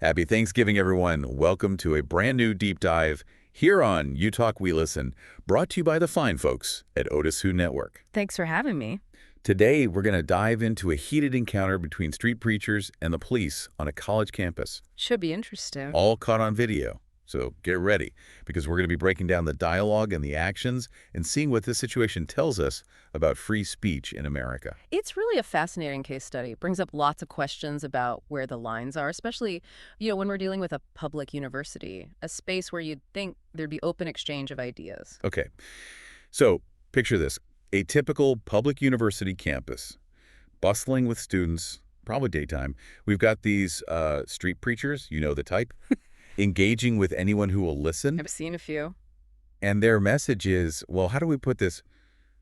Happy Thanksgiving, everyone. Welcome to a brand new deep dive here on You Talk, We Listen, brought to you by the fine folks at OtisWho Network. Thanks for having me. Today, we're going to dive into a heated encounter between street preachers and the police on a college campus, Should be interesting. all caught on video. So get ready, because we're going to be breaking down the dialogue and the actions and seeing what this situation tells us about free speech in America. It's really a fascinating case study. It brings up lots of questions about where the lines are, especially, when we're dealing with a public university, a space where you'd think there'd be open exchange of ideas. Okay, so picture this. A typical public university campus, bustling with students, probably daytime. We've got these street preachers, you know the type, engaging with anyone who will listen. I've seen a few. And their message is, well, how do we put this?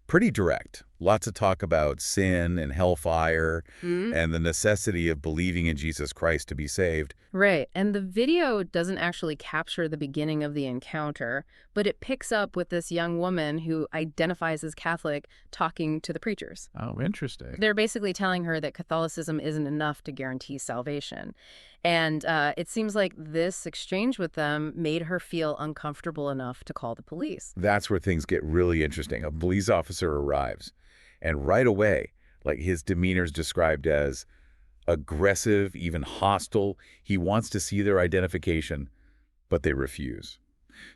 Pretty direct. Lots of talk about sin and hellfire and the necessity of believing in Jesus Christ to be saved. Right. And the video doesn't actually capture the beginning of the encounter, but it picks up with this young woman who identifies as Catholic talking to the preachers. Oh, interesting. They're basically telling her that Catholicism isn't enough to guarantee salvation. And it seems like this exchange with them made her feel uncomfortable enough to call the police. That's where things get really interesting. A police officer arrives, and right away, like, his demeanor is described as aggressive, even hostile. He wants to see their identification, but they refuse,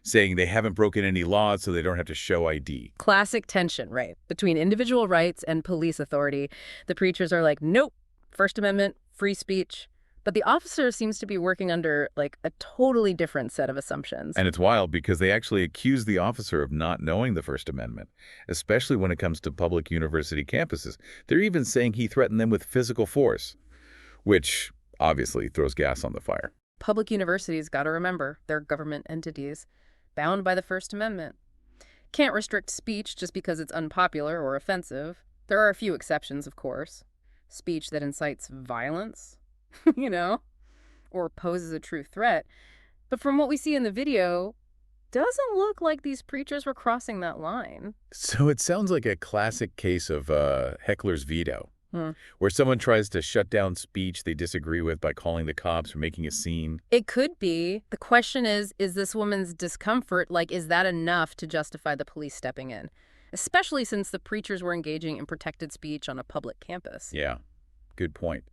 saying they haven't broken any laws, so they don't have to show ID. Classic tension, right, between individual rights and police authority. The preachers are like, nope, First Amendment, free speech. But the officer seems to be working under, like, a totally different set of assumptions. And it's wild because they actually accuse the officer of not knowing the First Amendment, especially when it comes to public university campuses. They're even saying he threatened them with physical force, which obviously throws gas on the fire. Public universities, got to remember, they're government entities, bound by the First Amendment. Can't restrict speech just because it's unpopular or offensive. There are a few exceptions, of course. Speech that incites violence, or poses a true threat. But from what we see in the video, doesn't look like these preachers were crossing that line. So it sounds like a classic case of heckler's veto, where someone tries to shut down speech they disagree with by calling the cops or making a scene. It could be. The question is this woman's discomfort, is that enough to justify the police stepping in? Especially since the preachers were engaging in protected speech on a public campus. Yeah, good point.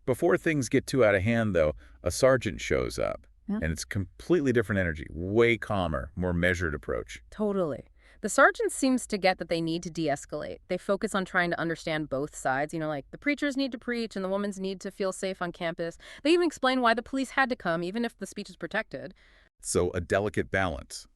Before things get too out of hand, though, a sergeant shows up, and it's completely different energy, way calmer, more measured approach. Totally. The sergeant seems to get that they need to de-escalate. They focus on trying to understand both sides, the preachers need to preach and the women's need to feel safe on campus. They even explain why the police had to come, even if the speech is protected. So a delicate balance.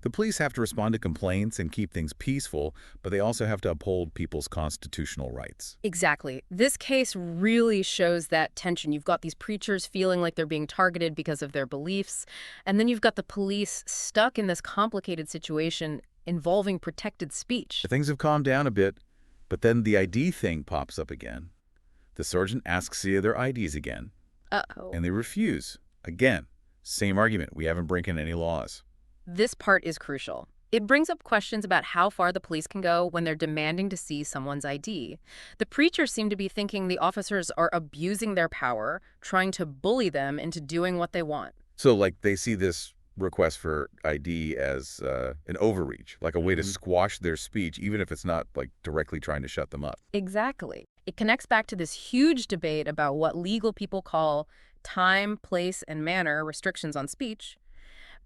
The police have to respond to complaints and keep things peaceful, but they also have to uphold people's constitutional rights. Exactly. This case really shows that tension. You've got these preachers feeling like they're being targeted because of their beliefs, and then you've got the police stuck in this complicated situation involving protected speech. Things have calmed down a bit, but then the ID thing pops up again. The sergeant asks to see their IDs again, and they refuse. Again, same argument. We haven't broken any laws. This part is crucial. It brings up questions about how far the police can go when they're demanding to see someone's ID. The preachers seem to be thinking the officers are abusing their power, trying to bully them into doing what they want. So, they see this request for ID as an overreach, like a way to squash their speech, even if it's not, directly trying to shut them up. Exactly. It connects back to this huge debate about what legal people call time, place, and manner restrictions on speech.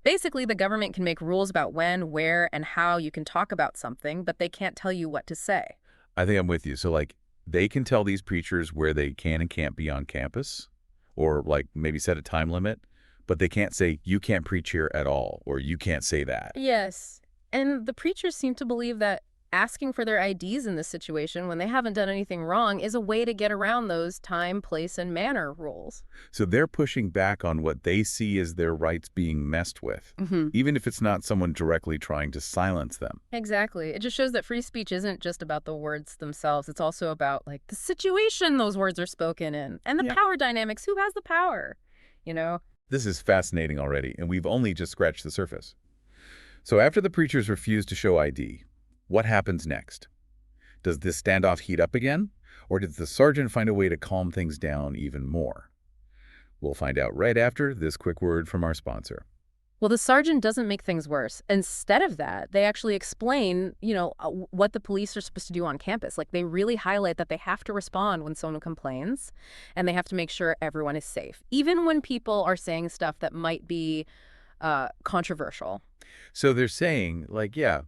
Basically, the government can make rules about when, where, and how you can talk about something, but they can't tell you what to say. I think I'm with you. So, they can tell these preachers where they can and can't be on campus, or, maybe set a time limit, but they can't say, you can't preach here at all, or you can't say that. Yes. And the preachers seem to believe that asking for their IDs in this situation when they haven't done anything wrong is a way to get around those time, place, and manner rules. So they're pushing back on what they see as their rights being messed with, even if it's not someone directly trying to silence them. Exactly. It just shows that free speech isn't just about the words themselves. It's also about, the situation those words are spoken in and the power dynamics. Who has the power? This is fascinating already, and we've only just scratched the surface. So after the preachers refuse to show ID, what happens next? Does this standoff heat up again? Or did the sergeant find a way to calm things down even more? We'll find out right after this quick word from our sponsor. Well, the sergeant doesn't make things worse. Instead of that, they actually explain, what the police are supposed to do on campus. Like, they really highlight that they have to respond when someone complains, and they have to make sure everyone is safe, even when people are saying stuff that might be controversial. So they're saying, like, yeah,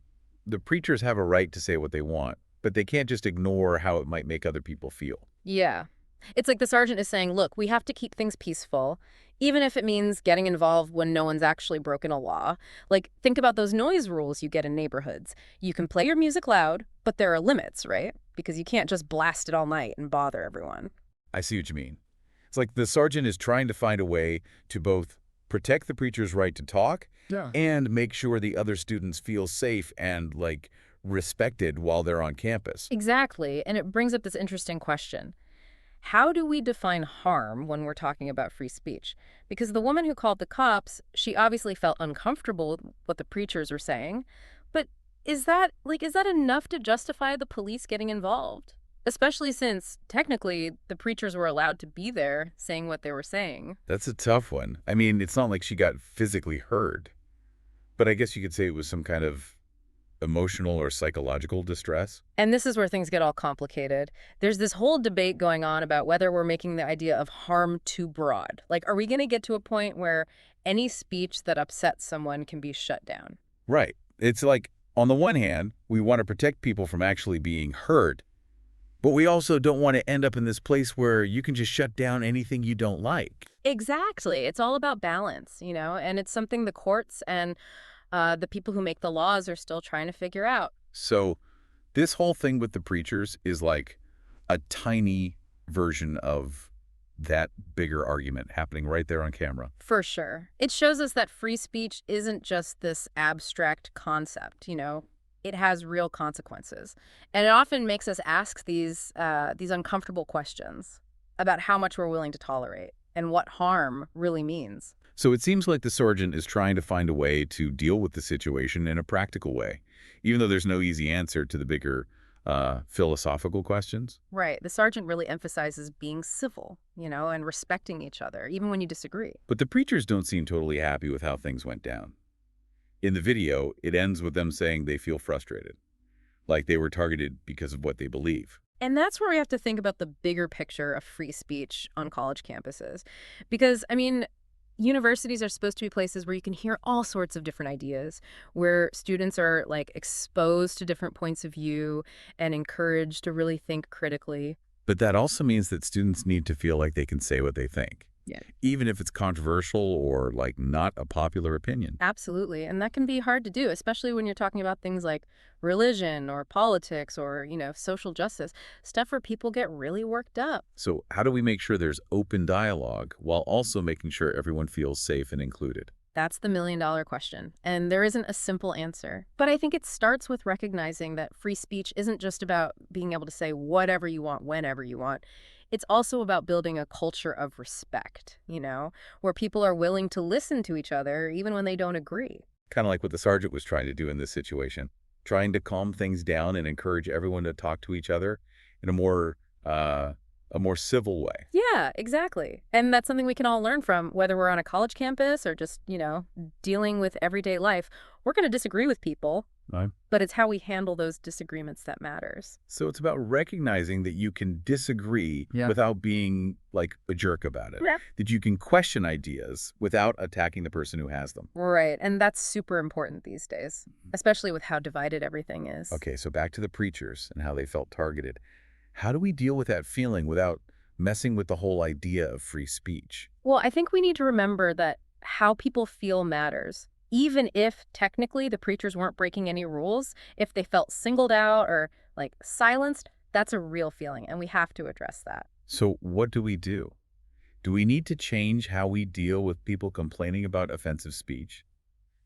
the preachers have a right to say what they want, but they can't just ignore how it might make other people feel. Yeah. It's like the sergeant is saying, look, we have to keep things peaceful, even if it means getting involved when no one's actually broken a law. Like, think about those noise rules you get in neighborhoods. You can play your music loud, but there are limits, right? Because you can't just blast it all night and bother everyone. I see what you mean. It's like the sergeant is trying to find a way to both protect the preacher's right to talk Yeah. and make sure the other students feel safe and, like, respected while they're on campus. Exactly. And it brings up this interesting question. How do we define harm when we're talking about free speech? Because the woman who called the cops, she obviously felt uncomfortable with what the preachers were saying. But is that enough to justify the police getting involved? Especially since technically the preachers were allowed to be there saying what they were saying. That's a tough one. I mean, it's not like she got physically hurt, but I guess you could say it was some kind of emotional or psychological distress. And this is where things get all complicated. There's this whole debate going on about whether we're making the idea of harm too broad. Like, are we going to get to a point where any speech that upsets someone can be shut down? Right. It's like, on the one hand, we want to protect people from actually being hurt, but we also don't want to end up in this place where you can just shut down anything you don't like. Exactly. It's all about balance, and it's something the courts and the people who make the laws are still trying to figure out. So this whole thing with the preachers is like a tiny version of that bigger argument happening right there on camera. For sure. It shows us that free speech isn't just this abstract concept. It has real consequences. And it often makes us ask these uncomfortable questions about how much we're willing to tolerate and what harm really means. So it seems like the sergeant is trying to find a way to deal with the situation in a practical way, even though there's no easy answer to the bigger philosophical questions. Right. The sergeant really emphasizes being civil, and respecting each other, even when you disagree. But the preachers don't seem totally happy with how things went down. In the video, it ends with them saying they feel frustrated, like they were targeted because of what they believe. And that's where we have to think about the bigger picture of free speech on college campuses. Because, universities are supposed to be places where you can hear all sorts of different ideas, where students are exposed to different points of view and encouraged to really think critically. But that also means that students need to feel like they can say what they think. Yeah. Even if it's controversial or not a popular opinion. Absolutely. And that can be hard to do, especially when you're talking about things like religion or politics or, social justice, stuff where people get really worked up. So how do we make sure there's open dialogue while also making sure everyone feels safe and included? That's the million-dollar question. And there isn't a simple answer. But I think it starts with recognizing that free speech isn't just about being able to say whatever you want, whenever you want. It's also about building a culture of respect, where people are willing to listen to each other even when they don't agree. Kind of like what the sergeant was trying to do in this situation, trying to calm things down and encourage everyone to talk to each other in a more civil way. Yeah, exactly. And that's something we can all learn from, whether we're on a college campus or just, dealing with everyday life. We're going to disagree with people, Right. but it's how we handle those disagreements that matters. So it's about recognizing that you can disagree Yeah. without being like a jerk about it. Yeah. That you can question ideas without attacking the person who has them. Right. And that's super important these days, especially with how divided everything is. Okay, so back to the preachers and how they felt targeted. How do we deal with that feeling without messing with the whole idea of free speech? Well, I think we need to remember that how people feel matters. Even if technically the preachers weren't breaking any rules, if they felt singled out or silenced, that's a real feeling, and we have to address that. So what do we do? Do we need to change how we deal with people complaining about offensive speech,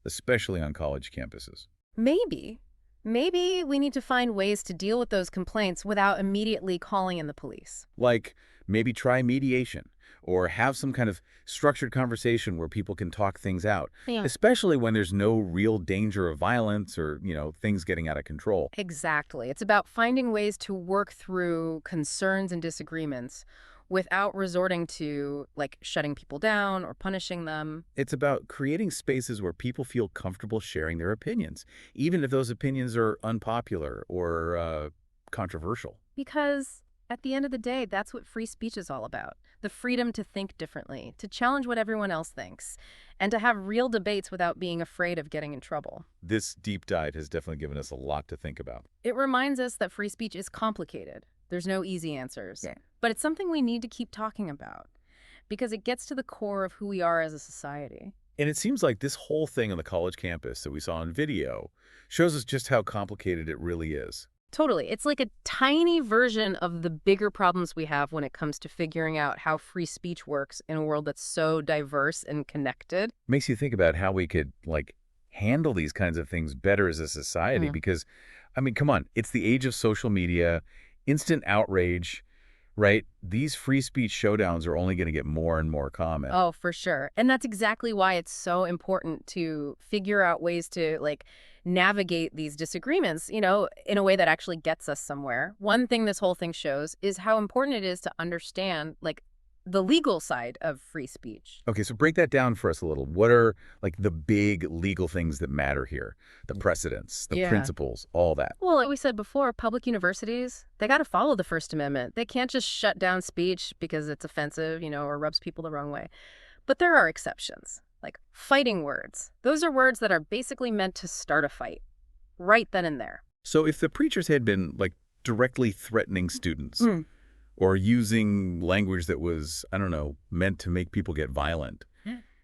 especially on college campuses? Maybe. Maybe we need to find ways to deal with those complaints without immediately calling in the police. Like maybe try mediation or have some kind of structured conversation where people can talk things out, Yeah. especially when there's no real danger of violence or, things getting out of control. Exactly. It's about finding ways to work through concerns and disagreements without resorting to, like, shutting people down or punishing them. It's about creating spaces where people feel comfortable sharing their opinions, even if those opinions are unpopular or controversial. Because at the end of the day, that's what free speech is all about. The freedom to think differently, to challenge what everyone else thinks, and to have real debates without being afraid of getting in trouble. This deep dive has definitely given us a lot to think about. It reminds us that free speech is complicated. There's no easy answers. Yeah. But it's something we need to keep talking about because it gets to the core of who we are as a society. And it seems like this whole thing on the college campus that we saw on video shows us just how complicated it really is. Totally. It's like a tiny version of the bigger problems we have when it comes to figuring out how free speech works in a world that's so diverse and connected. Makes you think about how we could, like, handle these kinds of things better as a society because, I mean, come on, it's the age of social media, instant outrage, right? These free speech showdowns are only going to get more and more common. Oh, for sure. And that's exactly why it's so important to figure out ways to, like, navigate these disagreements, in a way that actually gets us somewhere. One thing this whole thing shows is how important it is to understand, like, the legal side of free speech. Okay, so break that down for us a little. What are, like, the big legal things that matter here? The precedents, the Yeah. principles, all that. Well, like we said before, public universities, they got to follow the First Amendment. They can't just shut down speech because it's offensive, or rubs people the wrong way. But there are exceptions, like fighting words. Those are words that are basically meant to start a fight, right then and there. So if the preachers had been, like, directly threatening students or using language that was, I don't know, meant to make people get violent,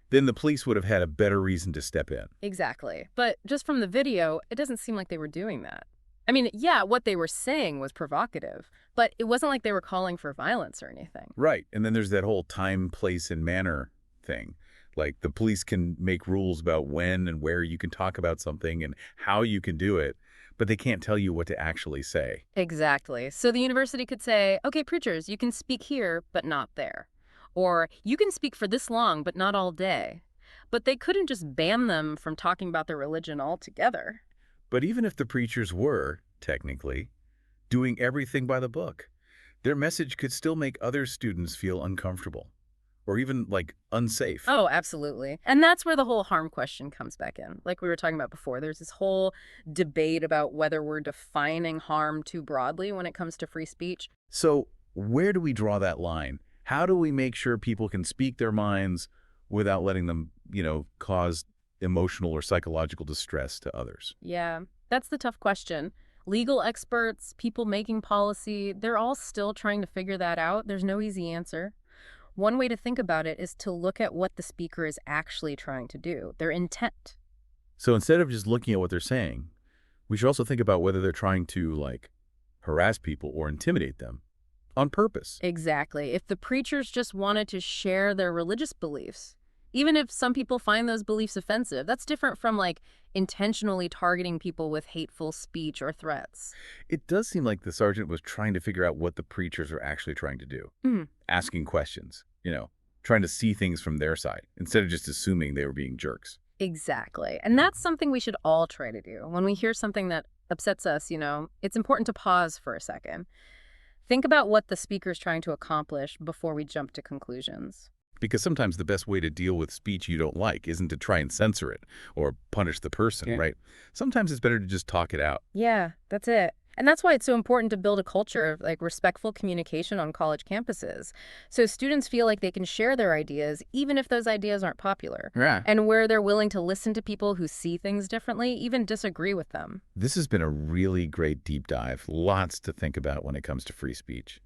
then the police would have had a better reason to step in. Exactly. But just from the video, it doesn't seem like they were doing that. I mean, yeah, what they were saying was provocative, but it wasn't like they were calling for violence or anything. Right. And then there's that whole time, place, and manner thing. Like, the police can make rules about when and where you can talk about something and how you can do it, but they can't tell you what to actually say. Exactly. So the university could say, okay, preachers, you can speak here, but not there. Or you can speak for this long, but not all day. But they couldn't just ban them from talking about their religion altogether. But even if the preachers were, technically, doing everything by the book, their message could still make other students feel uncomfortable or even, like, unsafe. Oh, absolutely. And that's where the whole harm question comes back in. Like we were talking about before, there's this whole debate about whether we're defining harm too broadly when it comes to free speech. So where do we draw that line? How do we make sure people can speak their minds without letting them, cause emotional or psychological distress to others? Yeah, that's the tough question. Legal experts, people making policy, they're all still trying to figure that out. There's no easy answer. One way to think about it is to look at what the speaker is actually trying to do, their intent. So instead of just looking at what they're saying, we should also think about whether they're trying to, like, harass people or intimidate them on purpose. Exactly. If the preachers just wanted to share their religious beliefs, even if some people find those beliefs offensive, that's different from, like, intentionally targeting people with hateful speech or threats. It does seem like the sergeant was trying to figure out what the preachers are actually trying to do. Asking questions, trying to see things from their side instead of just assuming they were being jerks. Exactly. And that's something we should all try to do. When we hear something that upsets us, it's important to pause for a second. Think about what the speaker's trying to accomplish before we jump to conclusions. Because sometimes the best way to deal with speech you don't like isn't to try and censor it or punish the person, right? Sometimes it's better to just talk it out. Yeah, that's it. And that's why it's so important to build a culture of, like, respectful communication on college campuses. So students feel like they can share their ideas even if those ideas aren't popular. Yeah. And where they're willing to listen to people who see things differently, even disagree with them. This has been a really great deep dive. Lots to think about when it comes to free speech,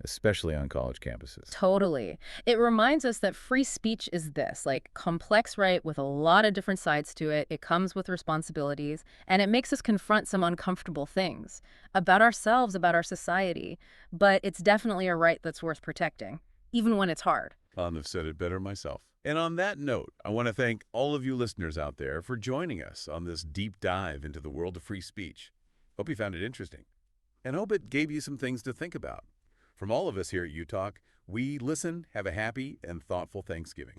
especially on college campuses. Totally. It reminds us that free speech is this, like, complex right with a lot of different sides to it. It comes with responsibilities, and it makes us confront some uncomfortable things about ourselves, about our society. But it's definitely a right that's worth protecting, even when it's hard. Couldn't have said it better myself. And on that note, I want to thank all of you listeners out there for joining us on this deep dive into the world of free speech. Hope you found it interesting, and hope it gave you some things to think about. From all of us here at UTalk, we listen, have a happy and thoughtful Thanksgiving.